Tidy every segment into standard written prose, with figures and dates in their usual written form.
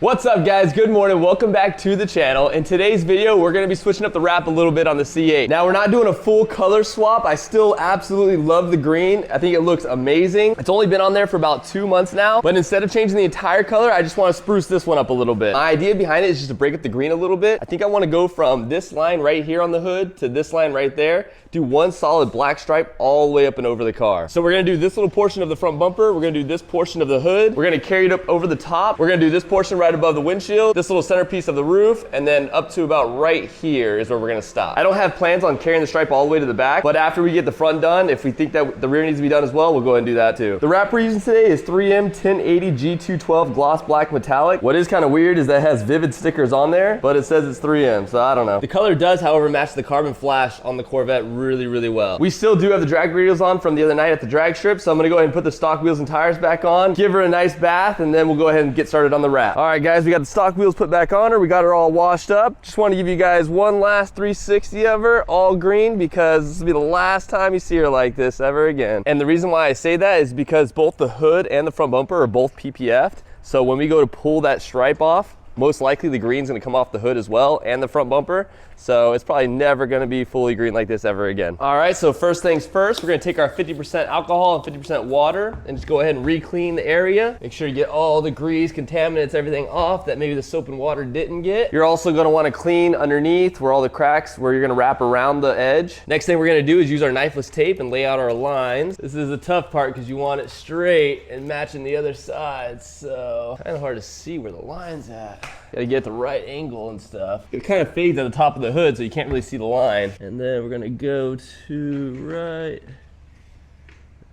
What's up guys, good morning, welcome back to the channel. In today's video, we're gonna be switching up the wrap a little bit on the C8. Now we're not doing a full color swap. I still absolutely love the green. I think it looks amazing. It's only been on there for about 2 months now, but instead of changing the entire color, I just wanna spruce this one up a little bit. My idea behind it is just to break up the green a little bit. I think I wanna go from this line right here on the hood to this line right there, do one solid black stripe all the way up and over the car. So we're gonna do this little portion of the front bumper, we're gonna do this portion of the hood, we're gonna carry it up over the top, we're gonna do this portion right above the windshield, this little centerpiece of the roof, and then up to about right here is where we're gonna stop. I don't have plans on carrying the stripe all the way to the back, but after we get the front done, if we think that the rear needs to be done as well, we'll go ahead and do that too. The wrap we're using today is 3M 1080 G212 gloss black metallic. What is kind of weird is that it has vivid stickers on there, but it says it's 3M, so I don't know. The color does, however, match the carbon flash on the Corvette really, really well. We still do have the drag wheels on from the other night at the drag strip, so I'm gonna go ahead and put the stock wheels and tires back on, give her a nice bath, and then we'll go ahead and get started on the wrap. All right guys, we got the stock wheels put back on her, we got her all washed up. Just want to give you guys one last 360 of her, all green, because this will be the last time you see her like this ever again. And the reason why I say that is because both the hood and the front bumper are both PPF'd, so when we go to pull that stripe off, most likely the green's gonna come off the hood as well and the front bumper. So it's probably never gonna be fully green like this ever again. All right, so first things first, we're gonna take our 50% alcohol and 50% water and just go ahead and re-clean the area. Make sure you get all the grease, contaminants, everything off that maybe the soap and water didn't get. You're also gonna wanna clean underneath where all the cracks, where you're gonna wrap around the edge. Next thing we're gonna do is use our knifeless tape and lay out our lines. This is the tough part because you want it straight and matching the other side. So kind of hard to see where the line's at. Gotta get the right angle and stuff. It kind of fades at the top of the hood so you can't really see the line. And then we're gonna go to right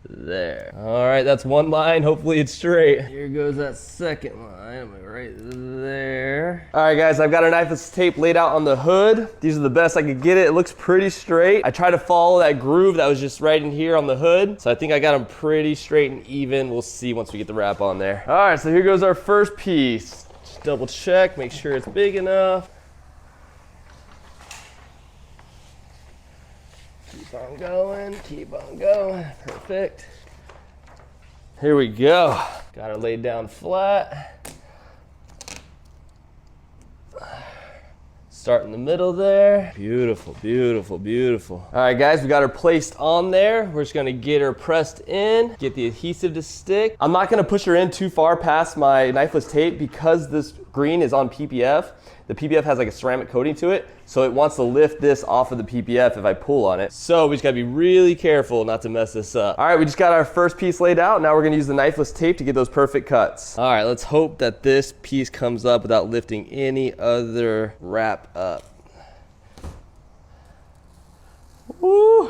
there. All right, that's one line. Hopefully it's straight. Here goes that second line, right there. All right guys, I've got our knifeless tape laid out on the hood. These are the best I could get it. It looks pretty straight. I tried to follow that groove that was just right in here on the hood. So I think I got them pretty straight and even. We'll see once we get the wrap on there. All right, so here goes our first piece. Just double check, make sure it's big enough. Keep on going, keep on going. Perfect. Here we go. Got her laid down flat. Start in the middle there. Beautiful, beautiful, beautiful. All right guys, we got her placed on there. We're just gonna get her pressed in, get the adhesive to stick. I'm not gonna push her in too far past my knifeless tape because this green is on PPF. The PPF has like a ceramic coating to it, so it wants to lift this off of the PPF if I pull on it. So we just gotta be really careful not to mess this up. All right, we just got our first piece laid out. Now we're gonna use the knifeless tape to get those perfect cuts. All right, let's hope that this piece comes up without lifting any other wrap up. Woo!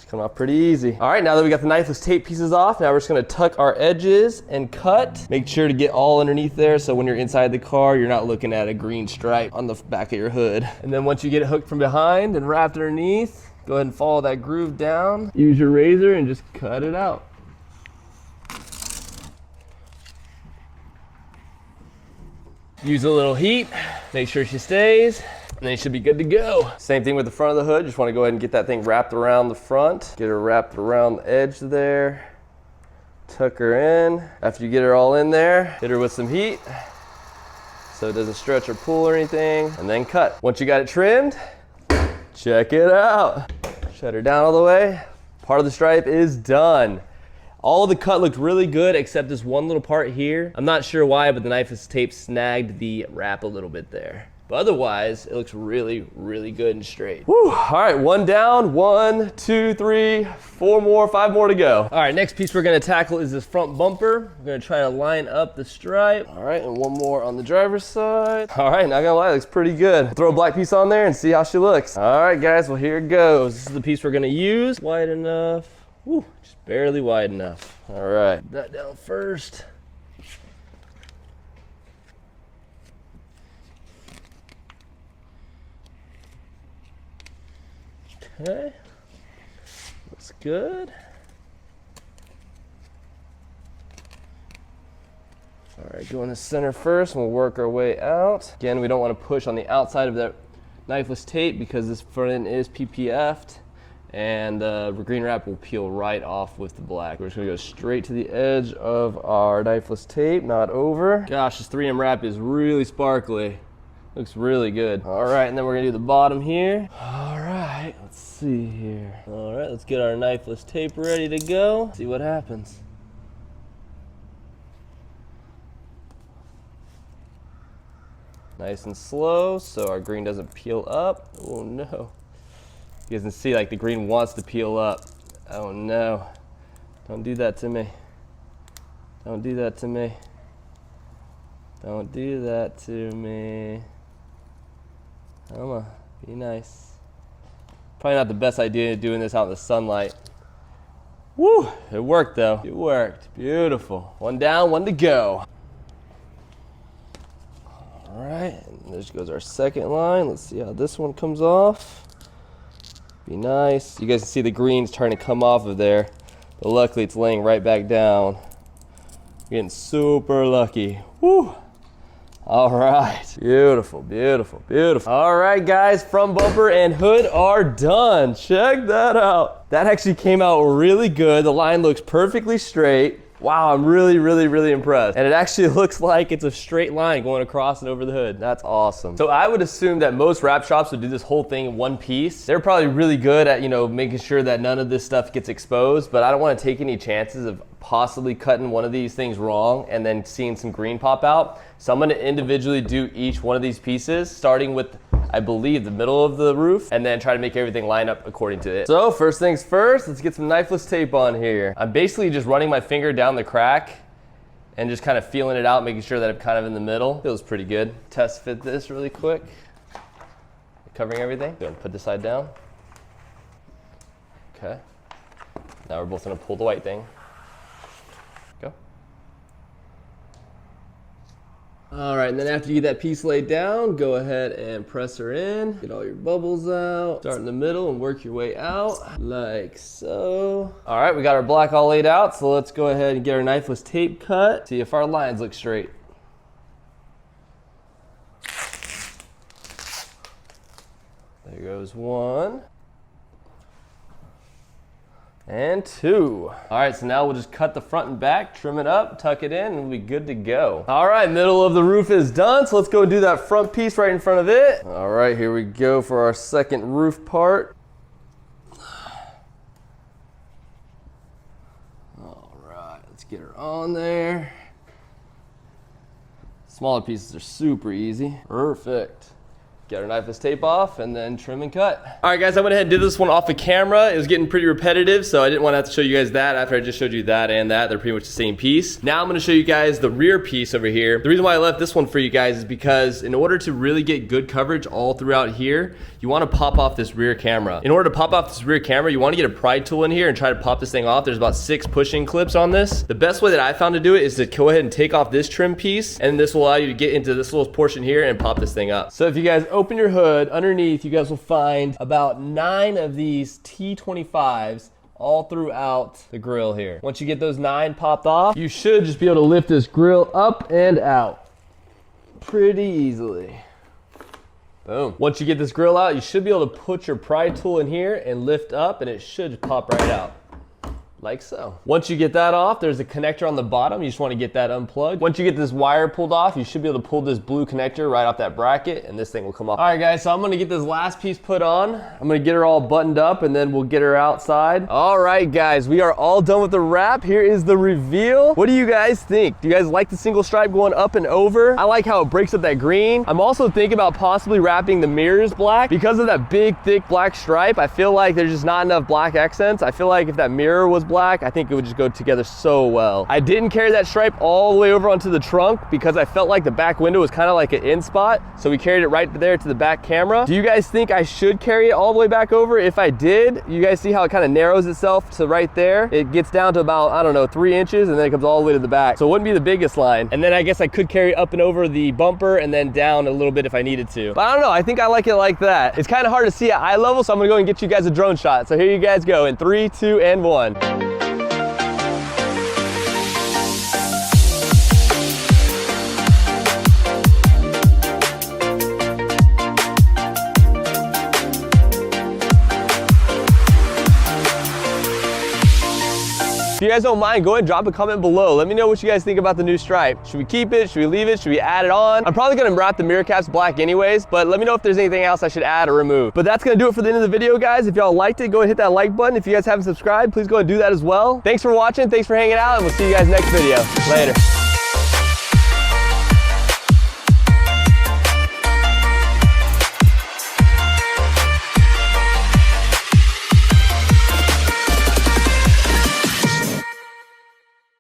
Come off pretty easy. All right, now that we got the knifeless tape pieces off, now we're just gonna tuck our edges and cut. Make sure to get all underneath there so when you're inside the car, you're not looking at a green stripe on the back of your hood. And then once you get it hooked from behind and wrapped underneath, go ahead and follow that groove down. Use your razor and just cut it out. Use a little heat, make sure she stays. And then you should be good to go. Same thing with the front of the hood. Just want to go ahead and get that thing wrapped around the front. Get her wrapped around the edge there. Tuck her in. After you get her all in there, hit her with some heat so it doesn't stretch or pull or anything, and then cut. Once you got it trimmed, check it out. Shut her down all the way. Part of the stripe is done. All of the cut looked really good except this one little part here. I'm not sure why, but the knifeless tape snagged the wrap a little bit there. But otherwise, it looks really, really good and straight. Woo. All right, one down, 1, 2, 3, 4 more, 5 more to go. All right, next piece we're gonna tackle is this front bumper. We're gonna try to line up the stripe. All right, and one more on the driver's side. All right, not gonna lie, it looks pretty good. We'll throw a black piece on there and see how she looks. All right, guys, well, here it goes. This is the piece we're gonna use. Wide enough. Woo, just barely wide enough. All right, that down first. Okay, looks good. All right, go in the center first and we'll work our way out. Again, we don't want to push on the outside of that knifeless tape because this front end is PPF'd and the green wrap will peel right off with the black. We're just gonna go straight to the edge of our knifeless tape, not over. Gosh, this 3M wrap is really sparkly. Looks really good. All right, and then we're gonna do the bottom here. All right, let's see here. All right, let's get our knifeless tape ready to go. See what happens. Nice and slow, so our green doesn't peel up. Oh no. You guys can see like the green wants to peel up. Oh no. Don't do that to me. Don't do that to me. Don't do that to me. Come on, be nice. Probably not the best idea doing this out in the sunlight. Woo, it worked though. It worked, beautiful. One down, one to go. All right, and there goes our second line. Let's see how this one comes off. Be nice. You guys can see the green's trying to come off of there, but luckily it's laying right back down. Getting super lucky. Woo. All right, beautiful, beautiful, beautiful. All right, guys, front bumper and hood are done. Check that out. That actually came out really good. The line looks perfectly straight. Wow, I'm really, really, really impressed. And it actually looks like it's a straight line going across and over the hood. That's awesome. So I would assume that most wrap shops would do this whole thing in one piece. They're probably really good at, you know, making sure that none of this stuff gets exposed, but I don't want to take any chances of possibly cutting one of these things wrong and then seeing some green pop out. So I'm going to individually do each one of these pieces, starting with, I believe, the middle of the roof, and then try to make everything line up according to it. So first things first, let's get some knifeless tape on here. I'm basically just running my finger down the crack and just kind of feeling it out, making sure that I'm kind of in the middle. Feels pretty good. Test fit this really quick. Covering everything. Go ahead and put this side down. Okay. Now we're both gonna pull the white thing. Go. All right, and then after you get that piece laid down, go ahead and press her in. Get all your bubbles out. Start in the middle and work your way out, like so. All right, we got our black all laid out, so let's go ahead and get our knifeless tape cut. See if our lines look straight. There goes one. And two. All right, so now we'll just cut the front and back, trim it up, tuck it in, and we'll be good to go. All right, middle of the roof is done, so let's go do that front piece right in front of it. All right, here we go for our second roof part. All right, let's get her on there. Smaller pieces are super easy. Perfect. Get our knifeless tape off and then trim and cut. All right, guys, I went ahead and did this one off the camera. It was getting pretty repetitive, so I didn't want to have to show you guys that after I just showed you that and that. They're pretty much the same piece. Now I'm gonna show you guys the rear piece over here. The reason why I left this one for you guys is because in order to really get good coverage all throughout here, you wanna pop off this rear camera. In order to pop off this rear camera, you wanna get a pry tool in here and try to pop this thing off. There's about 6 pushing clips on this. The best way that I found to do it is to go ahead and take off this trim piece, and this will allow you to get into this little portion here and pop this thing up. So if you guys open your hood, underneath you guys will find about 9 of these T25s all throughout the grill here. Once you get those 9 popped off, you should just be able to lift this grill up and out pretty easily. Boom. Once you get this grill out, you should be able to put your pry tool in here and lift up, and it should pop right out. Like so. Once you get that off, there's a connector on the bottom. You just want to get that unplugged. Once you get this wire pulled off, you should be able to pull this blue connector right off that bracket, and this thing will come off. All right, guys, so I'm gonna get this last piece put on. I'm gonna get her all buttoned up, and then we'll get her outside. All right, guys, we are all done with the wrap. Here is the reveal. What do you guys think? Do you guys like the single stripe going up and over? I like how it breaks up that green. I'm also thinking about possibly wrapping the mirrors black. Because of that big, thick black stripe, I feel like there's just not enough black accents. I feel like if that mirror was black, I think it would just go together so well. I didn't carry that stripe all the way over onto the trunk because I felt like the back window was kind of like an in spot, so we carried it right there to the back camera. Do you guys think I should carry it all the way back over? If I did, you guys see how it kind of narrows itself to right there? It gets down to about, I don't know, 3 inches, and then it comes all the way to the back. So it wouldn't be the biggest line. And then I guess I could carry up and over the bumper and then down a little bit if I needed to. But I don't know, I think I like it like that. It's kind of hard to see at eye level, so I'm gonna go and get you guys a drone shot. So here you guys go in 3, 2, and 1. If you guys don't mind, go ahead and drop a comment below. Let me know what you guys think about the new stripe. Should we keep it? Should we leave it? Should we add it on? I'm probably gonna wrap the mirror caps black anyways, but let me know if there's anything else I should add or remove. But that's gonna do it for the end of the video, guys. If y'all liked it, go ahead and hit that like button. If you guys haven't subscribed, please go ahead and do that as well. Thanks for watching, thanks for hanging out, and we'll see you guys next video. Later.